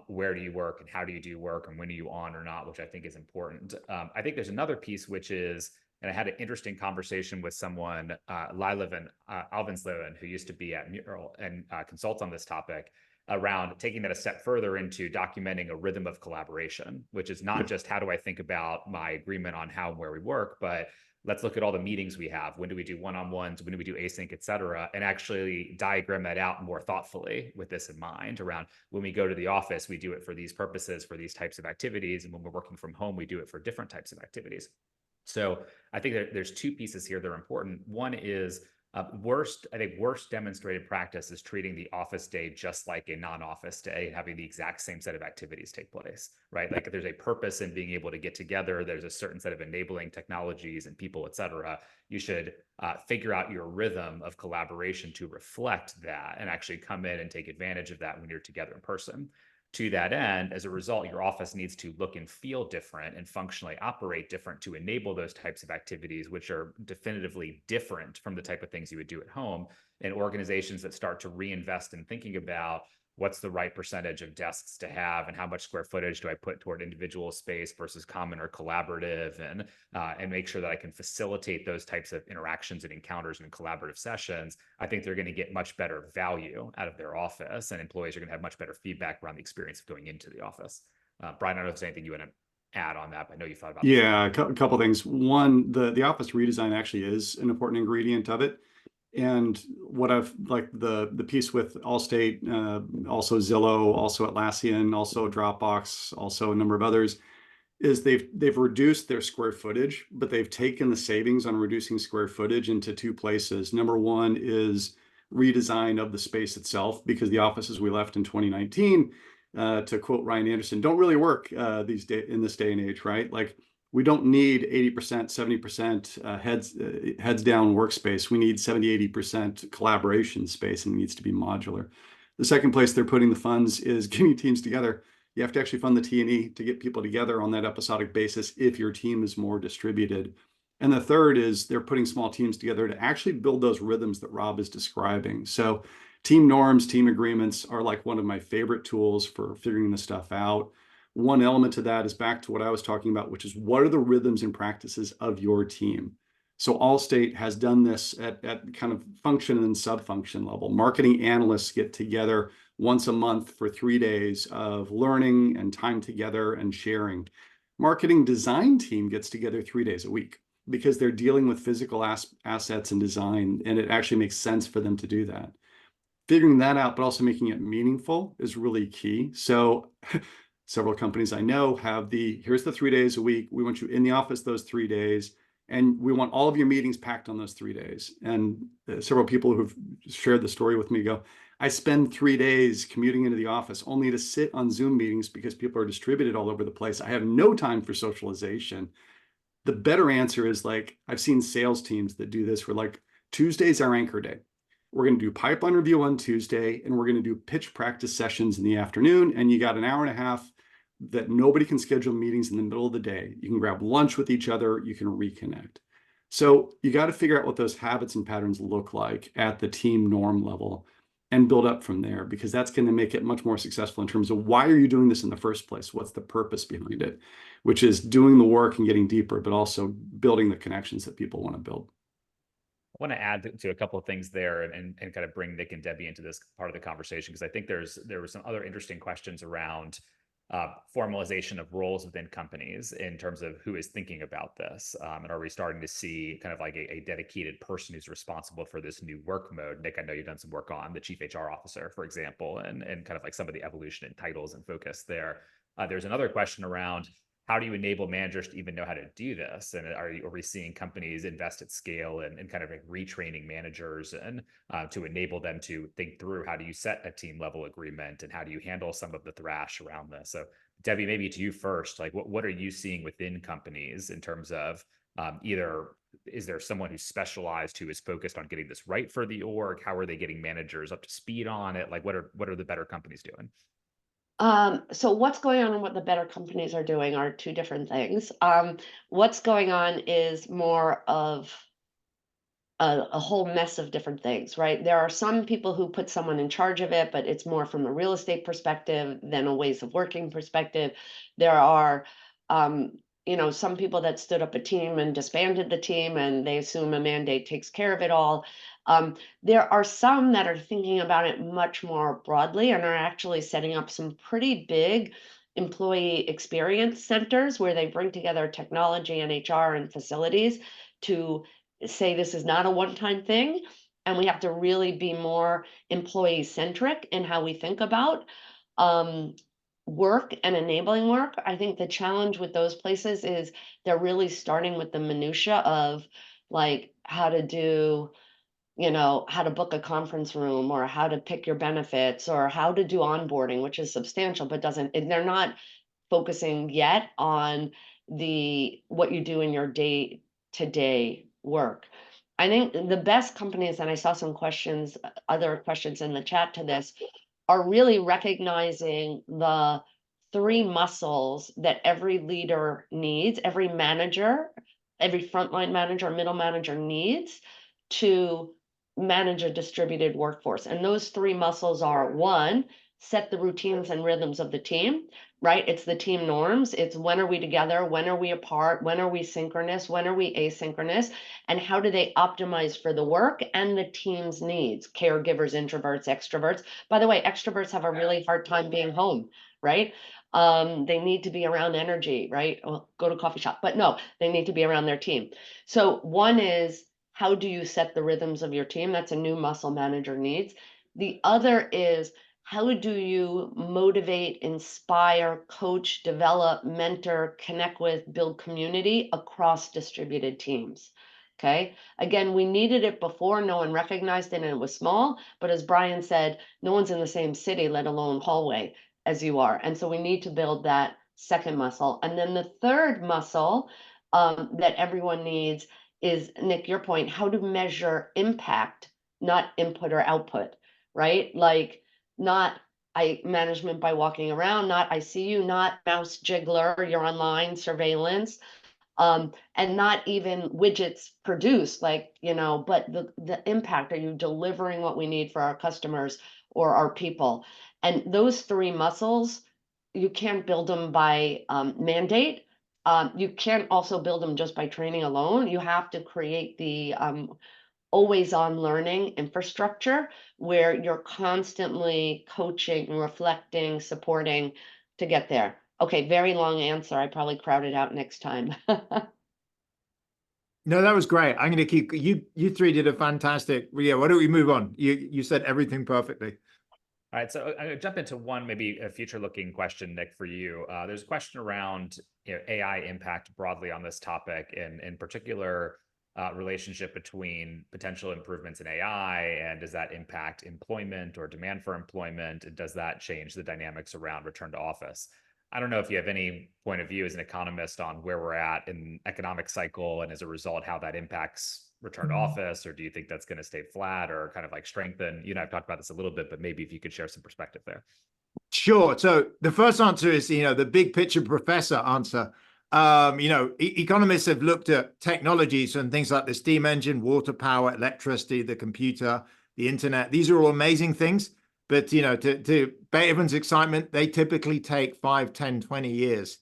where do you work and how do you do work and when are you on or not, which I think is important. I think there's another piece which is, and I had an interesting conversation with someone, Lilivan Alvinslöven, who used to be at Mural and consults on this topic, around taking that a step further into documenting a rhythm of collaboration, which is not just how do I think about my agreement on how and where we work, but let's look at all the meetings we have. When do we do one-on-ones? When do we do async, et cetera? And actually diagram that out more thoughtfully with this in mind around when we go to the office, we do it for these purposes, for these types of activities. And when we're working from home, we do it for different types of activities. So I think that there's two pieces here that are important. One is worst demonstrated practice is treating the office day just like a non-office day and having the exact same set of activities take place, right? Like if there's a purpose in being able to get together, there's a certain set of enabling technologies and people, et cetera. You should figure out your rhythm of collaboration to reflect that and actually come in and take advantage of that when you're together in person. To that end, as a result, your office needs to look and feel different and functionally operate different to enable those types of activities, which are definitively different from the type of things you would do at home. And organizations that start to reinvest in thinking about what's the right percentage of desks to have and how much square footage do I put toward individual space versus common or collaborative, and make sure that I can facilitate those types of interactions and encounters and collaborative sessions, I think they're going to get much better value out of their office, and employees are going to have much better feedback around the experience of going into the office. Brian, I don't know if there's anything you want to add on that, but I know you thought about a couple things. One, the office redesign actually is an important ingredient of it. And what I've like the piece with Allstate, also Zillow, also Atlassian, also Dropbox, also a number of others, is they've reduced their square footage, but they've taken the savings on reducing square footage into two places. Number one is redesign of the space itself, because the offices we left in 2019, to quote Ryan Anderson, don't really work in this day and age, right? Like, we don't need 80%, 70% heads down workspace. We need 70, 80% collaboration space, and it needs to be modular. The second place they're putting the funds is getting teams together. You have to actually fund the T&E to get people together on that episodic basis if your team is more distributed. And the third is they're putting small teams together to actually build those rhythms that Rob is describing. So team norms, team agreements are like one of my favorite tools for figuring this stuff out. One element to that is back to what I was talking about, which is what are the rhythms and practices of your team? So Allstate has done this at kind of function and sub-function level. Marketing analysts get together once a month for 3 days of learning and time together and sharing. Marketing design team gets together 3 days a week because they're dealing with physical assets and design, and it actually makes sense for them to do that. Figuring that out, but also making it meaningful is really key. So several companies I know have here's the 3 days a week. We want you in the office those 3 days, and we want all of your meetings packed on those 3 days. And several people who've shared the story with me go, I spend 3 days commuting into the office only to sit on Zoom meetings because people are distributed all over the place. I have no time for socialization. The better answer is like, I've seen sales teams that do this where like Tuesday's our anchor day. We're going to do pipeline review on Tuesday, and we're going to do pitch practice sessions in the afternoon. And you got an hour and a half that nobody can schedule meetings in the middle of the day. You can grab lunch with each other. You can reconnect. So you got to figure out what those habits and patterns look like at the team norm level and build up from there, because that's going to make it much more successful in terms of why are you doing this in the first place? What's the purpose behind it? Which is doing the work and getting deeper, but also building the connections that people want to build. I want to add to a couple of things there and kind of bring Nick and Debbie into this part of the conversation, because I think there were some other interesting questions around formalization of roles within companies in terms of who is thinking about this. And are we starting to see kind of like a dedicated person who's responsible for this new work mode? Nick, I know you've done some work on the chief HR officer, for example, and kind of like some of the evolution in titles and focus there. There's another question around, how do you enable managers to even know how to do this? And are we seeing companies invest at scale and kind of like retraining managers and to enable them to think through, how do you set a team level agreement and how do you handle some of the thrash around this? So Debbie, maybe to you first, like what are you seeing within companies in terms of either is there someone who's specialized who is focused on getting this right for the org? How are they getting managers up to speed on it? Like what are the better companies doing? So what's going on and what the better companies are doing are two different things. What's going on is more of a whole mess of different things, right? There are some people who put someone in charge of it, but it's more from a real estate perspective than a ways of working perspective. There are, some people that stood up a team and disbanded the team and they assume a mandate takes care of it all. There are some that are thinking about it much more broadly and are actually setting up some pretty big employee experience centers where they bring together technology and HR and facilities to say this is not a one-time thing, and we have to really be more employee-centric in how we think about work and enabling work. I think the challenge with those places is they're really starting with the minutia of like how to do, how to book a conference room or how to pick your benefits or how to do onboarding, which is substantial, but they're not focusing yet on what you do in your day-to-day work. I think the best companies, and I saw some questions, other questions in the chat to this, are really recognizing the three muscles that every leader needs, every manager, every frontline manager, middle manager needs to manage a distributed workforce. And those three muscles are: one, set the routines and rhythms of the team, right? It's the team norms. It's when are we together? When are we apart? When are we synchronous? When are we asynchronous? And how do they optimize for the work and the team's needs? Caregivers, introverts, extroverts. By the way, extroverts have a really hard time being home, right? They need to be around energy, right? Well, go to a coffee shop, but no, they need to be around their team. So one is, how do you set the rhythms of your team? That's a new muscle manager needs. The other is, how do you motivate, inspire, coach, develop, mentor, connect with, build community across distributed teams? Okay. Again, we needed it before. No one recognized it and it was small. But as Brian said, no one's in the same city, let alone hallway as you are. And so we need to build that second muscle. And then the third muscle that everyone needs is, Nick, your point, how to measure impact, not input or output, right? Like, not management by walking around, not I see you, not mouse jiggler, you're online surveillance, and not even widgets produced, like, but the impact, are you delivering what we need for our customers or our people? And those three muscles, you can't build them by mandate. You can't also build them just by training alone. You have to create the always on learning infrastructure where you're constantly coaching, reflecting, supporting to get there. Okay, very long answer. I probably crowded out next time. No, that was great. I'm going to keep you three did a fantastic. Yeah, why don't we move on? You said everything perfectly. All right, so I'm going to jump into one, maybe a future-looking question, Nick, for you. There's a question around AI impact broadly on this topic, and in particular, relationship between potential improvements in AI and does that impact employment or demand for employment? And does that change the dynamics around return to office? I don't know if you have any point of view as an economist on where we're at in economic cycle, and as a result, how that impacts return to office, or do you think that's going to stay flat or kind of like strengthen? You know, I've talked about this a little bit, but maybe if you could share some perspective there. Sure. So the first answer is, the big picture professor answer. Economists have looked at technologies and things like the steam engine, water power, electricity, the computer, the internet. These are all amazing things. But, to Beethoven's excitement, they typically take 5, 10, 20 years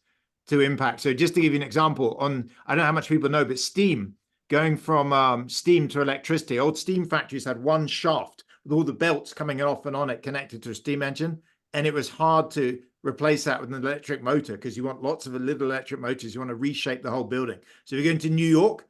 to impact. So just to give you an example I don't know how much people know, but steam, going from steam to electricity, old steam factories had one shaft with all the belts coming off and on it connected to a steam engine. And it was hard to replace that with an electric motor because you want lots of little electric motors. You want to reshape the whole building. So if you're going to New York,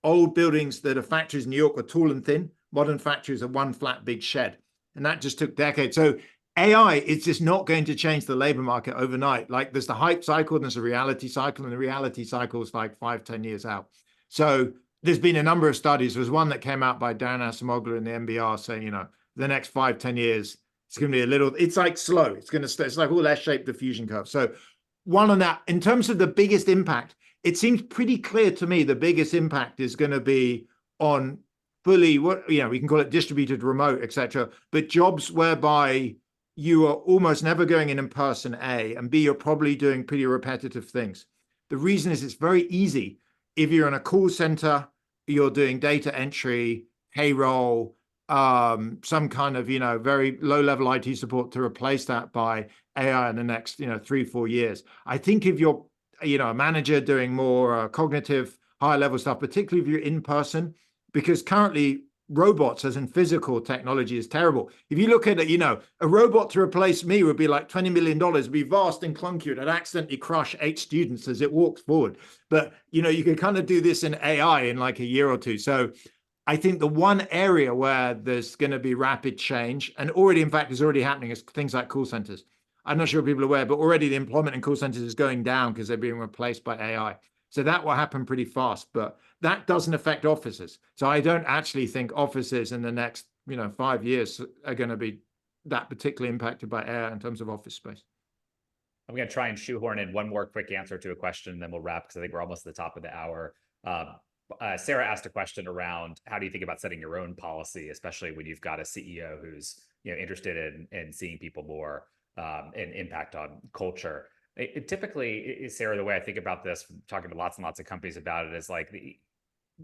old buildings that are factories in New York are tall and thin. Modern factories are one flat big shed. And that just took decades. So AI is just not going to change the labor market overnight. Like there's the hype cycle and there's a reality cycle, and the reality cycle is like 5, 10 years out. So there's been a number of studies. There's one that came out by Dan Asimoglu in the NBR saying, the next 5, 10 years, it's going to be it's like slow. It's like all S-shaped diffusion curve. So one on that, in terms of the biggest impact, it seems pretty clear to me the biggest impact is going to be on fully, we can call it distributed remote, etc. But jobs whereby you are almost never going in person, A, and B, you're probably doing pretty repetitive things. The reason is it's very easy. If you're in a call center, you're doing data entry, payroll, some kind of very low level IT support, to replace that by AI in the next 3, 4 years. I think if you're a manager doing more cognitive higher level stuff, particularly if you're in person, because currently robots as in physical technology is terrible. If you look at it, a robot to replace me would be like $20 million, it'd be vast and clunky, it'd accidentally crush 8 students as it walks forward. But you can kind of do this in AI in like a year or two. So I think the one area where there's going to be rapid change, and already, in fact, is already happening, is things like call centers. I'm not sure if people are aware, but already the employment in call centers is going down because they're being replaced by AI. So that will happen pretty fast, but that doesn't affect offices. So I don't actually think offices in the next, 5 years are going to be that particularly impacted by AI in terms of office space. I'm going to try and shoehorn in one more quick answer to a question, and then we'll wrap because I think we're almost at the top of the hour. Sarah asked a question around how do you think about setting your own policy, especially when you've got a CEO who's interested in seeing people more and impact on culture. Typically, Sarah, the way I think about this, from talking to lots and lots of companies about it, is like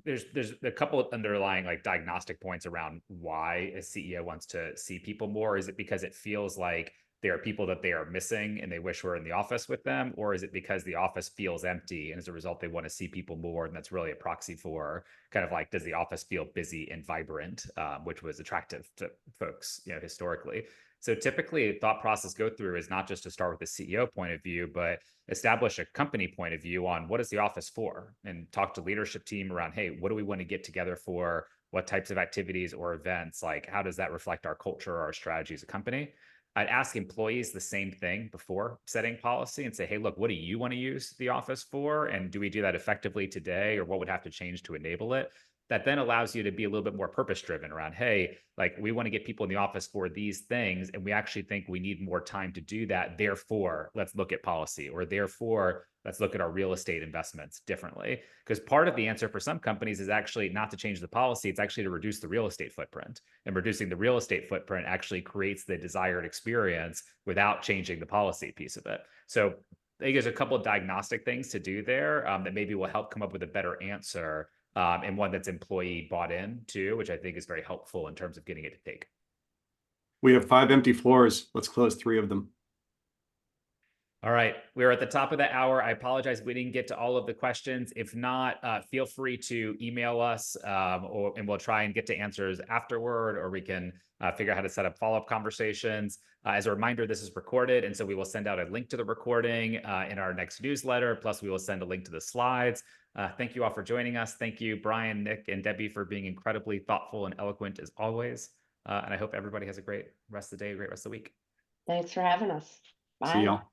there's a couple of underlying like diagnostic points around why a CEO wants to see people more. Is it because it feels like there are people that they are missing and they wish were in the office with them? Or is it because the office feels empty and as a result, they want to see people more? And that's really a proxy for kind of like, does the office feel busy and vibrant, which was attractive to folks, historically. So typically a thought process go through is not just to start with the CEO point of view, but establish a company point of view on what is the office for, and talk to leadership team around, hey, what do we want to get together for? What types of activities or events? Like, how does that reflect our culture or our strategy as a company? I'd ask employees the same thing before setting policy and say, hey, look, what do you want to use the office for? And do we do that effectively today? Or what would have to change to enable it? That then allows you to be a little bit more purpose driven around, hey, like we want to get people in the office for these things, and we actually think we need more time to do that. Therefore, let's look at policy, or therefore, let's look at our real estate investments differently. Because part of the answer for some companies is actually not to change the policy, it's actually to reduce the real estate footprint. And reducing the real estate footprint actually creates the desired experience without changing the policy piece of it. So I think there's a couple of diagnostic things to do there that maybe will help come up with a better answer, and one that's employee bought in too, which I think is very helpful in terms of getting it to take. We have 5 empty floors. Let's close 3 of them. All right, we're at the top of the hour. I apologize we didn't get to all of the questions. If not, feel free to email us, and we'll try and get to answers afterward, or we can figure out how to set up follow-up conversations. As a reminder, this is recorded, and so we will send out a link to the recording in our next newsletter. Plus, we will send a link to the slides. Thank you all for joining us. Thank you, Brian, Nick, and Debbie, for being incredibly thoughtful and eloquent as always. And I hope everybody has a great rest of the day, a great rest of the week. Thanks for having us. Bye. See y'all.